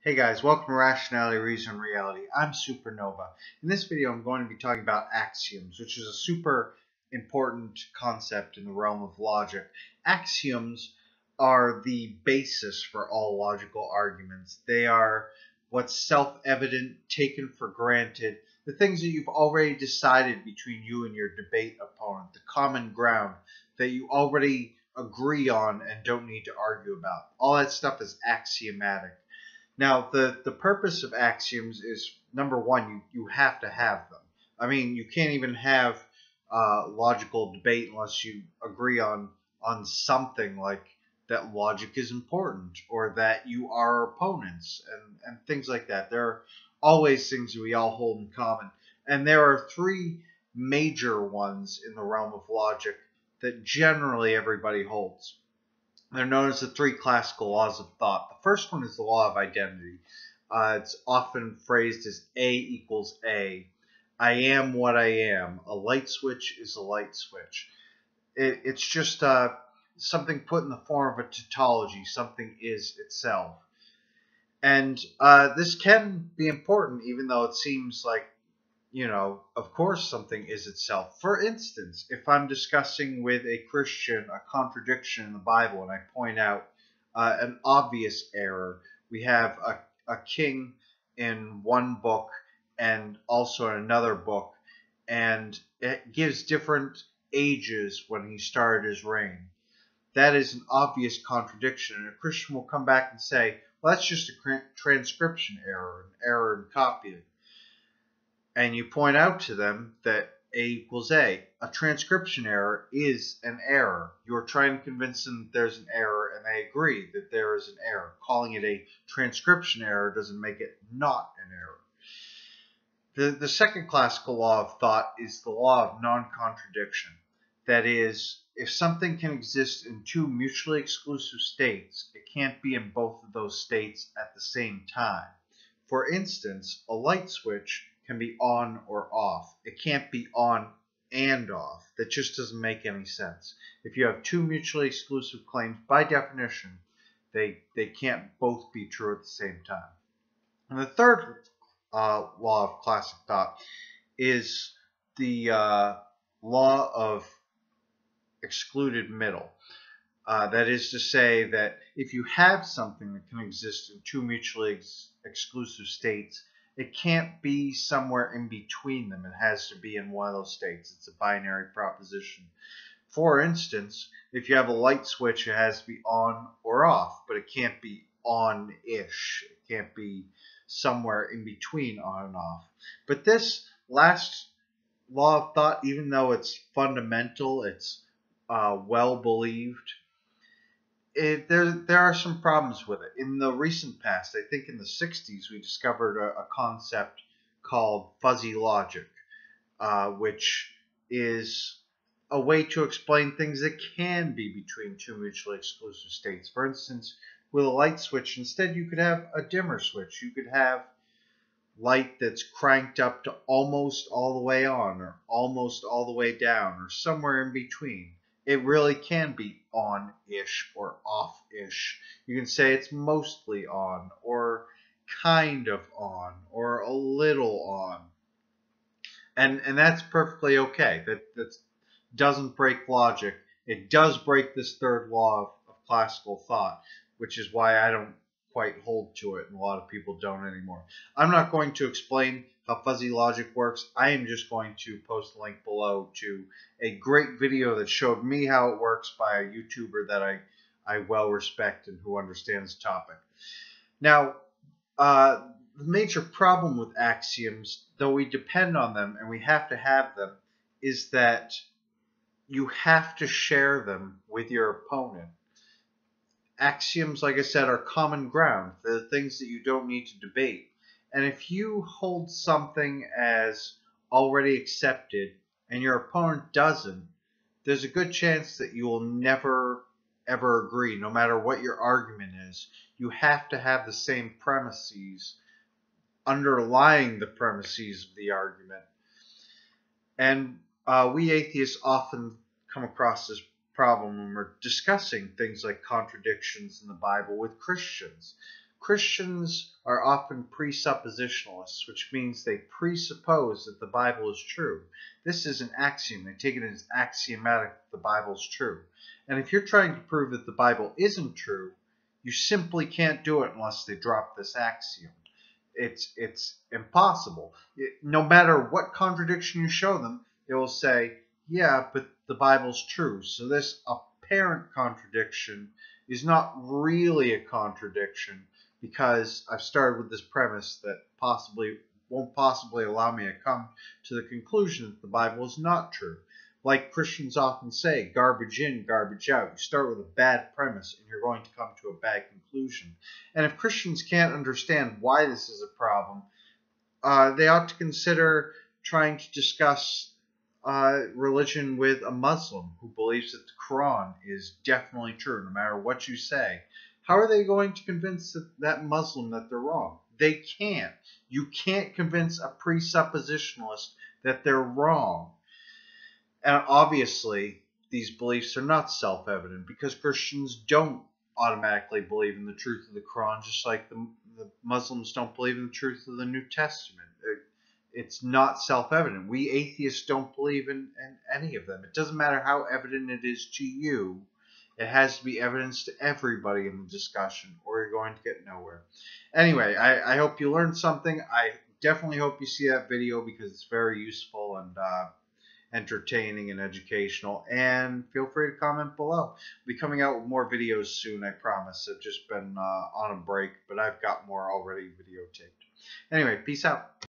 Hey guys, welcome to Rationality, Reason, and Reality. I'm Supernova. In this video, I'm going to be talking about axioms, which is a super important concept in the realm of logic. Axioms are the basis for all logical arguments. They are what's self-evident, taken for granted, the things that you've already decided between you and your debate opponent, the common ground that you already agree on and don't need to argue about. All that stuff is axiomatic. Now, the purpose of axioms is, number one, you have to have them. I mean, you can't even have logical debate unless you agree on something like that logic is important or that you are opponents and things like that. There are always things that we all hold in common. And there are three major ones in the realm of logic that generally everybody holds. They're known as the three classical laws of thought. The first one is the law of identity. It's often phrased as A equals A. I am what I am. A light switch is a light switch. It's just something put in the form of a tautology. Something is itself. And this can be important, even though it seems like, of course something is itself. For instance, if I'm discussing with a Christian a contradiction in the Bible and I point out an obvious error, we have a king in one book and also in another book, and it gives different ages when he started his reign. That is an obvious contradiction, and a Christian will come back and say, well, that's just a transcription error, an error in copying. And you point out to them that A equals A. A transcription error is an error. You're trying to convince them that there's an error, and they agree that there is an error. Calling it a transcription error doesn't make it not an error. The second classical law of thought is the law of non-contradiction. That is, if something can exist in two mutually exclusive states, it can't be in both of those states at the same time. For instance, a light switch can be on or off. It can't be on and off. That just doesn't make any sense. If you have two mutually exclusive claims, by definition, they can't both be true at the same time. And the third law of classic thought is the law of excluded middle. That is to say that if you have something that can exist in two mutually exclusive states, it can't be somewhere in between them. It has to be in one of those states. It's a binary proposition. For instance, if you have a light switch, it has to be on or off, but it can't be on-ish. It can't be somewhere in between on and off. But this last law of thought, even though it's fundamental, it's well believed, there are some problems with it. In the recent past, I think in the 60s, we discovered a concept called fuzzy logic, which is a way to explain things that can be between two mutually exclusive states. For instance, with a light switch, instead you could have a dimmer switch. You could have light that's cranked up to almost all the way on or almost all the way down or somewhere in between. It really can be on-ish or off-ish. You can say it's mostly on or kind of on or a little on. And that's perfectly okay. That doesn't break logic. It does break this third law of classical thought, which is why I don't quite hold to it, and a lot of people don't anymore. I'm not going to explain how fuzzy logic works. I am just going to post a link below to a great video that showed me how it works by a YouTuber that I well respect and who understands the topic. Now, the major problem with axioms, though we depend on them and we have to have them, is that you have to share them with your opponent. Axioms, like I said, are common ground. They're things that you don't need to debate. And if you hold something as already accepted and your opponent doesn't, there's a good chance that you will never, ever agree, no matter what your argument is. You have to have the same premises underlying the premises of the argument. And we atheists often come across this problem when we're discussing things like contradictions in the Bible with Christians. Christians are often presuppositionalists, which means they presuppose that the Bible is true. This is an axiom. They take it as axiomatic that the Bible is true. And if you're trying to prove that the Bible isn't true, you simply can't do it unless they drop this axiom. It's impossible. No matter what contradiction you show them, they will say, yeah, but the Bible's true. So this apparent contradiction is not really a contradiction, because I've started with this premise that won't possibly allow me to come to the conclusion that the Bible is not true. Like Christians often say, garbage in, garbage out. You start with a bad premise and you're going to come to a bad conclusion. And if Christians can't understand why this is a problem, they ought to consider trying to discuss religion with a Muslim who believes that the Quran is definitely true, no matter what you say. How are they going to convince that Muslim that they're wrong? They can't. You can't convince a presuppositionalist that they're wrong. And obviously, these beliefs are not self-evident, because Christians don't automatically believe in the truth of the Quran, just like the Muslims don't believe in the truth of the New Testament. It's not self-evident. We atheists don't believe in any of them. It doesn't matter how evident it is to you. It has to be evidence to everybody in the discussion, or you're going to get nowhere. Anyway, I hope you learned something. I definitely hope you see that video, because it's very useful and entertaining and educational. And feel free to comment below. I'll be coming out with more videos soon, I promise. I've just been on a break, but I've got more already videotaped. Anyway, peace out.